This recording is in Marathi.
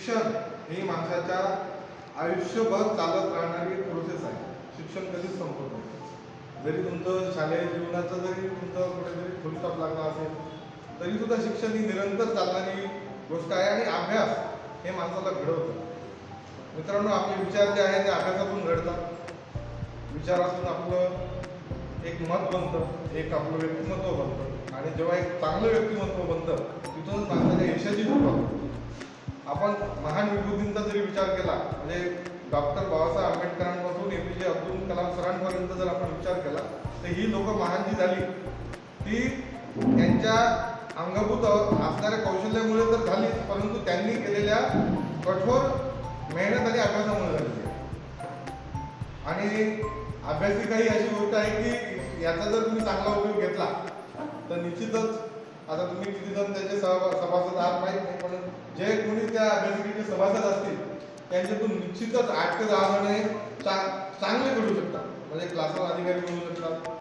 शिक्षण ही माणसाच्या आयुष्यभर चालत राहणारी प्रोसेस आहे. शिक्षण कधीच संपत नाही. जरी तुमचं शालेय जीवनाचं जरी तुमचं कुठेतरी फुल स्टॉप लागला असेल तरी सुद्धा शिक्षण ही निरंतर चालणारी गोष्ट आहे. आणि अभ्यास हे माणसाला घडवतं. मित्रांनो, आपले विचार जे आहेत ते अभ्यासातून घडतात. विचारातून आपलं एक मत बनतं, एक आपलं व्यक्तिमत्व बनतं. आणि जेव्हा एक चांगलं व्यक्तिमत्व बनतं तिथूनच माणसाच्या यशाची सुरुवात होते. आपण महान विभूतींचा जरी विचार केला, म्हणजे डॉक्टर बाबासाहेब आंबेडकरांपासून APJ अब्दुल कलाम सरांपर्यंत जर आपण विचार केला तर ही लोक महान जी झाली ती त्यांच्या अंगभूत असणाऱ्या कौशल्यामुळे तर झालीच, परंतु त्यांनी केलेल्या कठोर मेहनत आणि अभ्यासामुळे झाली. आणि अभ्यासिका ही अशी गोष्ट आहे की याचा जर तुम्ही चांगला उपयोग घेतला तर निश्चितच, आता तुम्ही किती जण त्याचे सभासद आहात माहीत नाही, पण जे कोणी त्या अभ्यासिकेचे सभासद असतील त्यांच्यातून निश्चितच 8 ते 10 जण चांगले घडू शकतात. म्हणजे क्लासवर अधिकारी बनू शकतात.